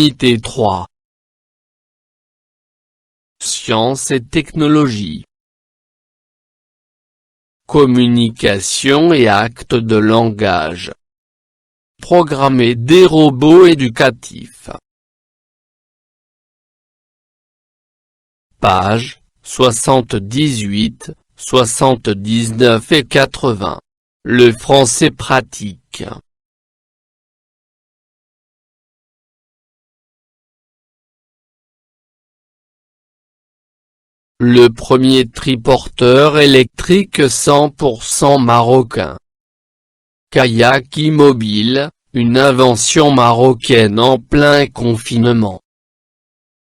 Unité 3. Sciences et technologies. Communication et actes de langage. Programmer des robots éducatifs. Pages 78, 79 et 80. Le français pratique. Le premier triporteur électrique 100% marocain. Kayak immobile, une invention marocaine en plein confinement.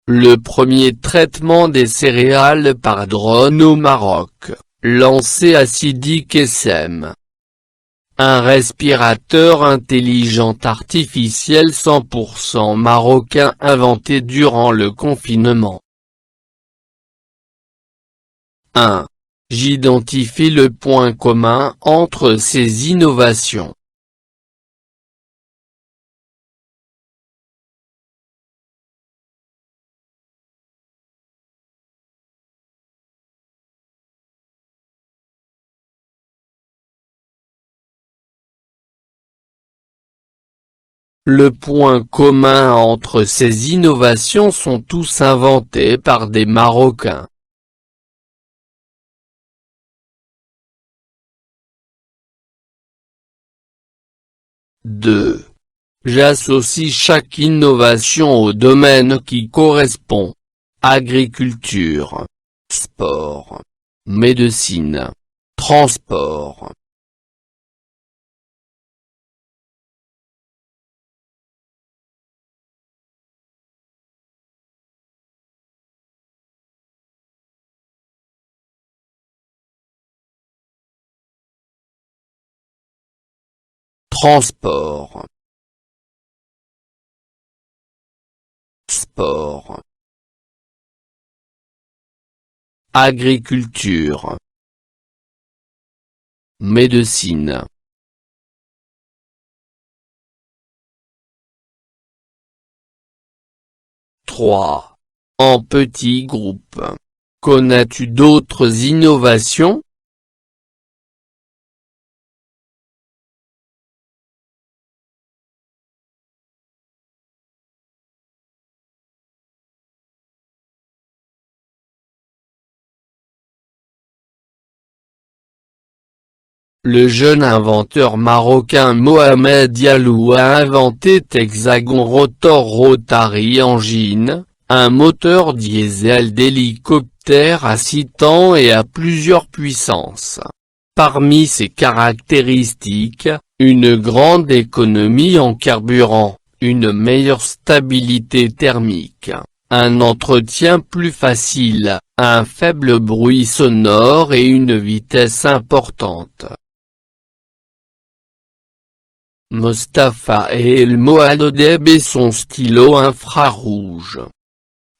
Le premier traitement des céréales par drone au Maroc, lancé à Sidi Kessem. Un respirateur intelligent artificiel 100% marocain inventé durant le confinement. 1. J'identifie le point commun entre ces innovations. Le point commun entre ces innovations sont tous inventés par des Marocains. 2. J'associe chaque innovation au domaine qui correspond. Agriculture, sport, médecine, transport. Transport. Sport. Agriculture. Médecine. Trois. En petits groupes. Connais-tu d'autres innovations? Le jeune inventeur marocain Mohamed Diallo a inventé Hexagon Rotor Rotary Engine, un moteur diesel d'hélicoptère à 6 temps et à plusieurs puissances. Parmi ses caractéristiques, une grande économie en carburant, une meilleure stabilité thermique, un entretien plus facile, un faible bruit sonore et une vitesse importante. Mostafa El Mohaddeb et son stylo infrarouge.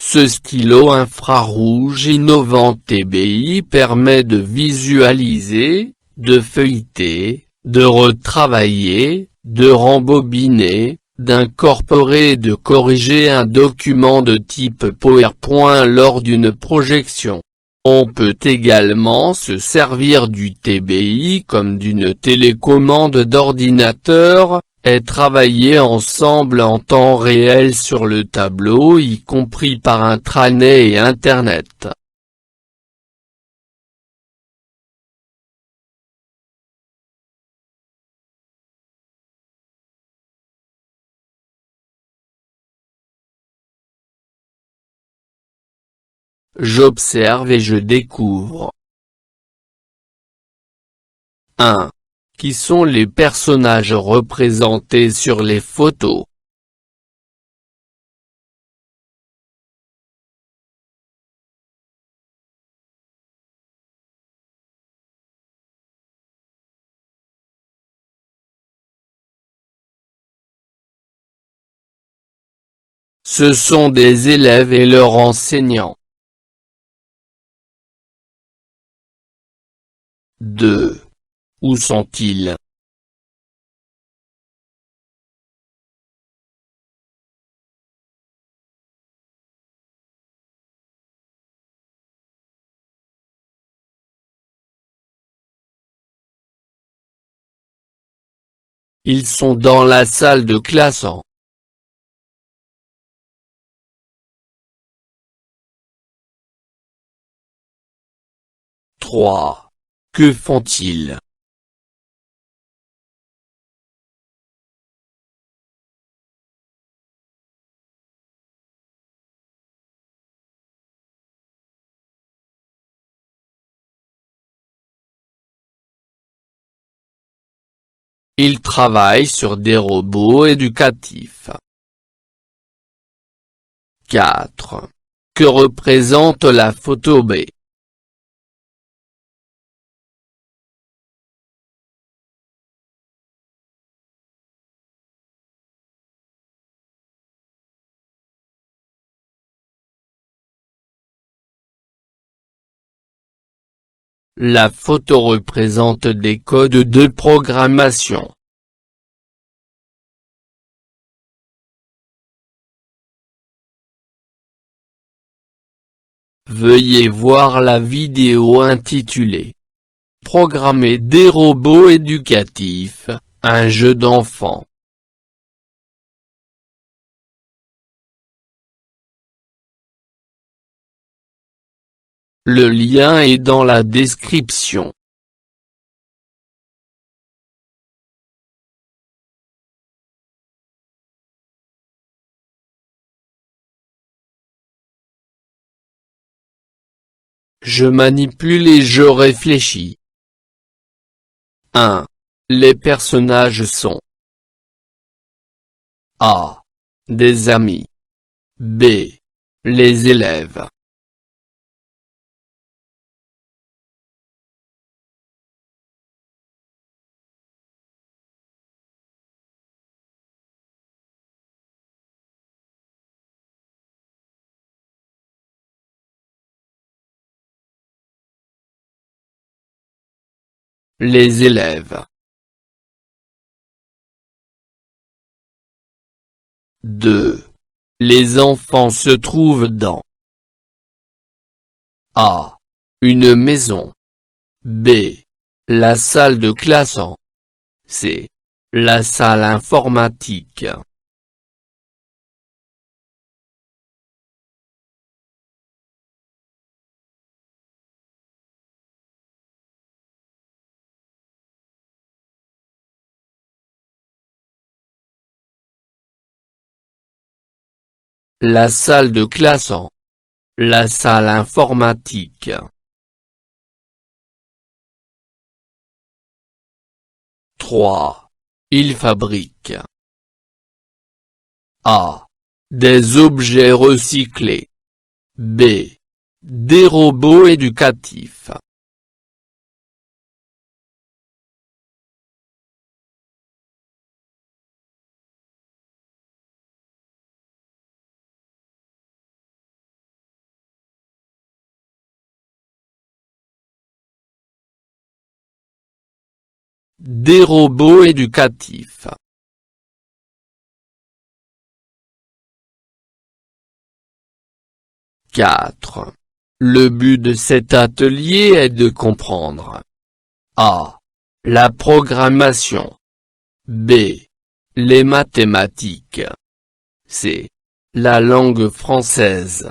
Ce stylo infrarouge innovant TBI permet de visualiser, de feuilleter, de retravailler, de rembobiner, d'incorporer et de corriger un document de type PowerPoint lors d'une projection. On peut également se servir du TBI comme d'une télécommande d'ordinateur, et travailler ensemble en temps réel sur le tableau y compris par intranet et Internet. J'observe et je découvre. 1. Qui sont les personnages représentés sur les photos? Ce sont des élèves et leurs enseignants. 2. Où sont-ils? Ils sont dans la salle de classe en. 3. Que font-ils? Ils travaillent sur des robots éducatifs. 4. Que représente la photo B? La photo représente des codes de programmation. Veuillez voir la vidéo intitulée « Programmer des robots éducatifs, un jeu d'enfant ». Le lien est dans la description. Je manipule et je réfléchis. 1. Les personnages sont A. Des amis. B. Les élèves. Les élèves. 2. Les enfants se trouvent dans A. Une maison. B. La salle de classe en. C. La salle informatique. La salle de classe en. La salle informatique. 3. Il fabrique A. Des objets recyclés. B. Des robots éducatifs. Des robots éducatifs. 4. Le but de cet atelier est de comprendre A. La programmation. B. Les mathématiques. C. La langue française.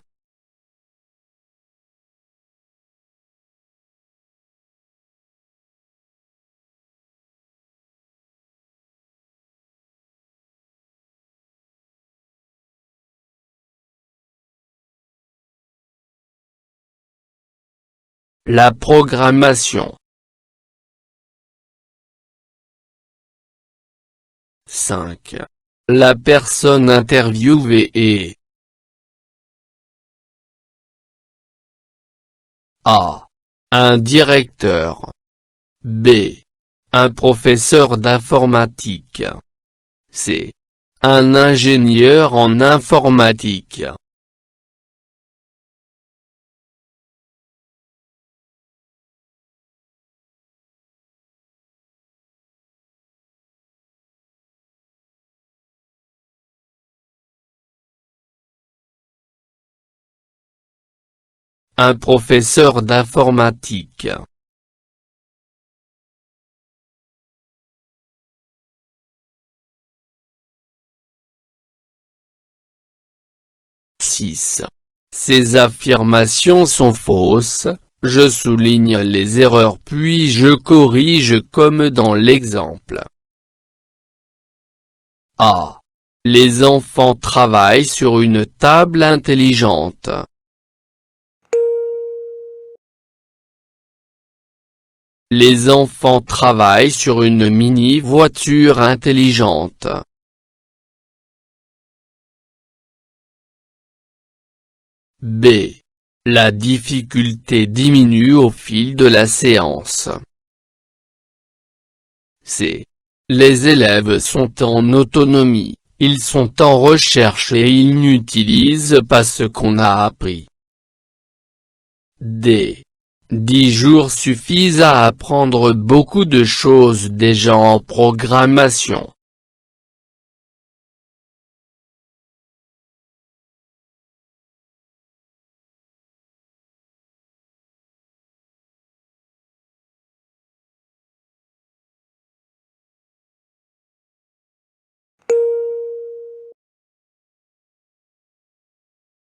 La programmation. 5. La personne interviewée est A. Un directeur. B. Un professeur d'informatique. C. Un ingénieur en informatique. Un professeur d'informatique. 6. Ces affirmations sont fausses, je souligne les erreurs puis je corrige comme dans l'exemple. A. Les enfants travaillent sur une table intelligente. Les enfants travaillent sur une mini-voiture intelligente. B. La difficulté diminue au fil de la séance. C. Les élèves sont en autonomie, ils sont en recherche et ils n'utilisent pas ce qu'on a appris. D. 10 jours suffisent à apprendre beaucoup de choses déjà en programmation.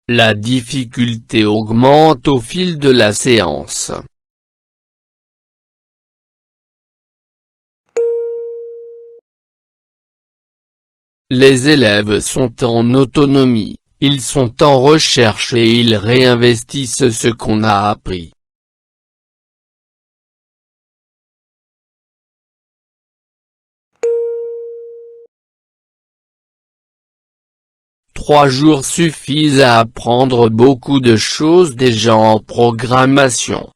La difficulté augmente au fil de la séance. Les élèves sont en autonomie, ils sont en recherche et ils réinvestissent ce qu'on a appris. Trois jours suffisent à apprendre beaucoup de choses déjà en programmation.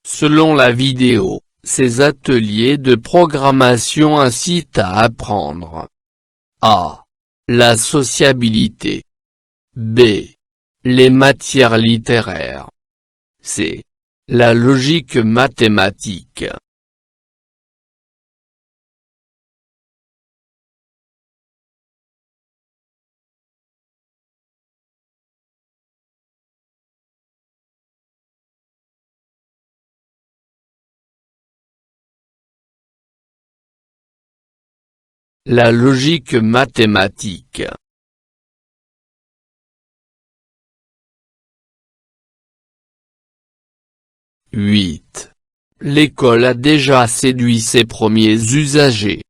Selon la vidéo, ces ateliers de programmation incitent à apprendre a. La sociabilité. B. Les matières littéraires. C. La logique mathématique. La logique mathématique. L'école a déjà séduit ses premiers usagers.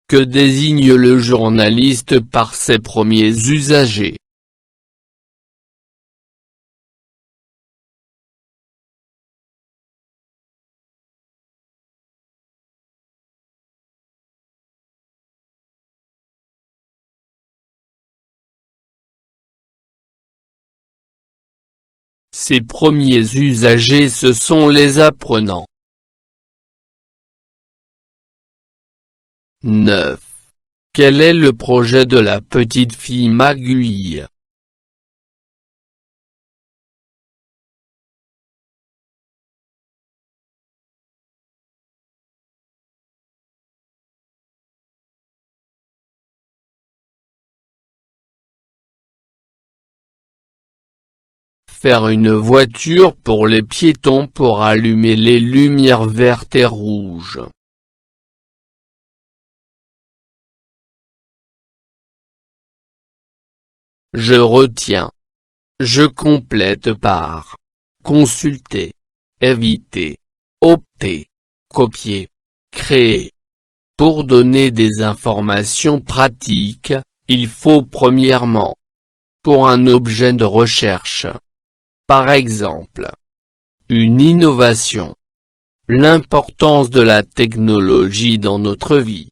Que désigne le journaliste par ses premiers usagers? Ses premiers usagers ce sont les apprenants. 9. Quel est le projet de la petite fille Magouille? Faire une voiture pour les piétons pour allumer les lumières vertes et rouges. Je retiens. Je complète par consulter, éviter, opter, copier, créer. Pour donner des informations pratiques, il faut premièrement, pour un objet de recherche, par exemple, une innovation, l'importance de la technologie dans notre vie,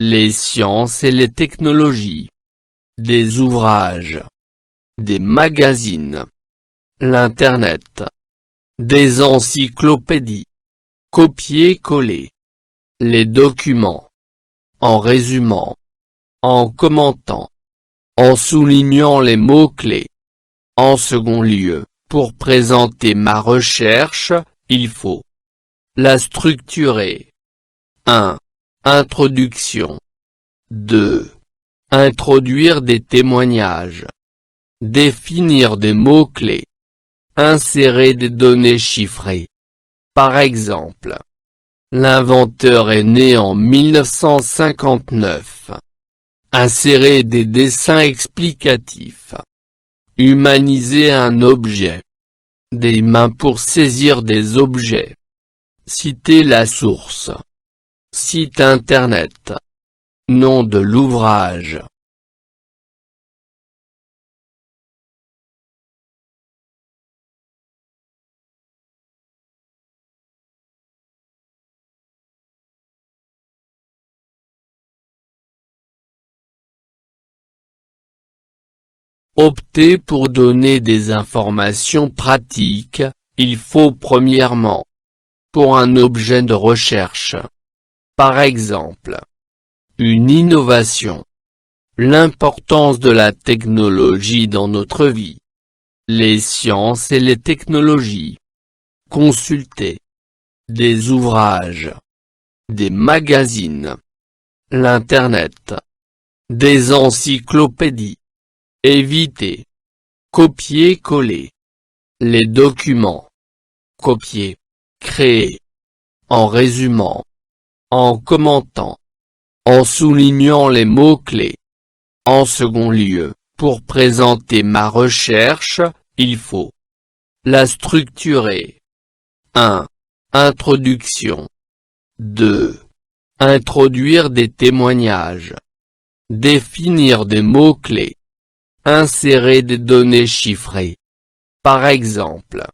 les sciences et les technologies, des ouvrages, des magazines, l'Internet, des encyclopédies, copier-coller, les documents, en résumant, en commentant, en soulignant les mots-clés. En second lieu, pour présenter ma recherche, il faut la structurer. 1. Introduction. 2. Introduire des témoignages. Définir des mots-clés. Insérer des données chiffrées. Par exemple, L'inventeur est né en 1959. Insérer des dessins explicatifs. Humaniser un objet. Des mains pour saisir des objets. Citer la source. Site internet. Nom de l'ouvrage. Opter pour donner des informations pratiques, il faut premièrement, pour un objet de recherche. Par exemple, une innovation. L'importance de la technologie dans notre vie. Les sciences et les technologies. Consulter. Des ouvrages. Des magazines. L'Internet. Des encyclopédies. Éviter. Copier-coller. Les documents. Copier. Créer. En résumant. En commentant. En soulignant les mots-clés. En second lieu, pour présenter ma recherche, il faut la structurer. 1. Introduction. 2. Introduire des témoignages. Définir des mots-clés. Insérer des données chiffrées. Par exemple,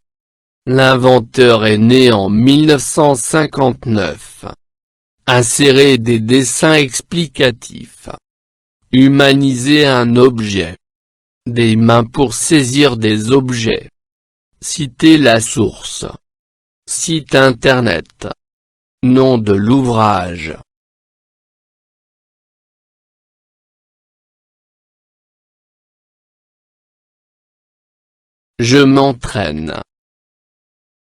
l'inventeur est né en 1959. Insérer des dessins explicatifs. Humaniser un objet. Des mains pour saisir des objets. Citer la source. Site internet. Nom de l'ouvrage. Je m'entraîne.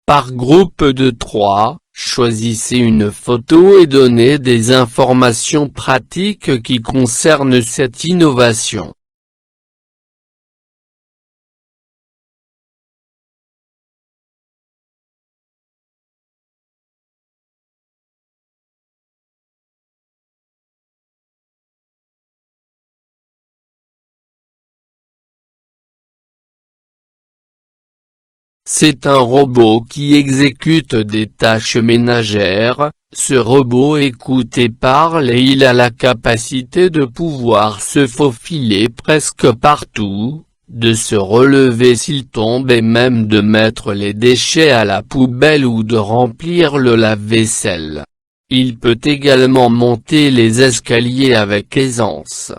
Par groupe de 3, choisissez une photo et donnez des informations pratiques qui concernent cette innovation. C'est un robot qui exécute des tâches ménagères. Ce robot écoute et parle et il a la capacité de pouvoir se faufiler presque partout, de se relever s'il tombe et même de mettre les déchets à la poubelle ou de remplir le lave-vaisselle. Il peut également monter les escaliers avec aisance.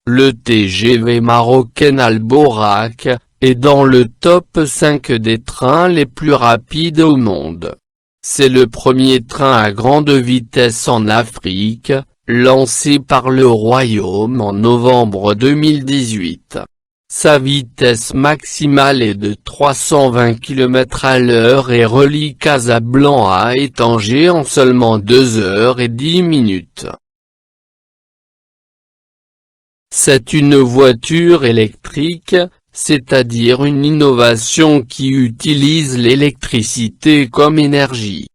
Le TGV marocain Al-Borak est dans le top 5 des trains les plus rapides au monde. C'est le premier train à grande vitesse en Afrique, lancé par le Royaume en novembre 2018. Sa vitesse maximale est de 320 km/h et relie Casablanca et Tanger en seulement 2 heures et 10 minutes. C'est une voiture électrique, c'est-à-dire une innovation qui utilise l'électricité comme énergie.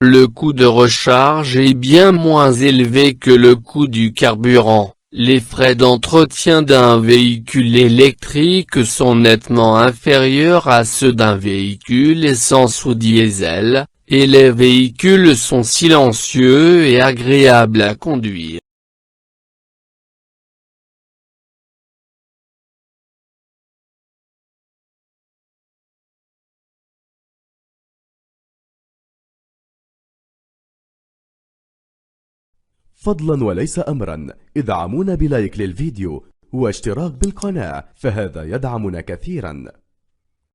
Le coût de recharge est bien moins élevé que le coût du carburant. Les frais d'entretien d'un véhicule électrique sont nettement inférieurs à ceux d'un véhicule essence ou diesel, et les véhicules sont silencieux et agréables à conduire. فضلا وليس أمرا، ادعمونا بلايك للفيديو واشتراك بالقناة، فهذا يدعمنا كثيرا.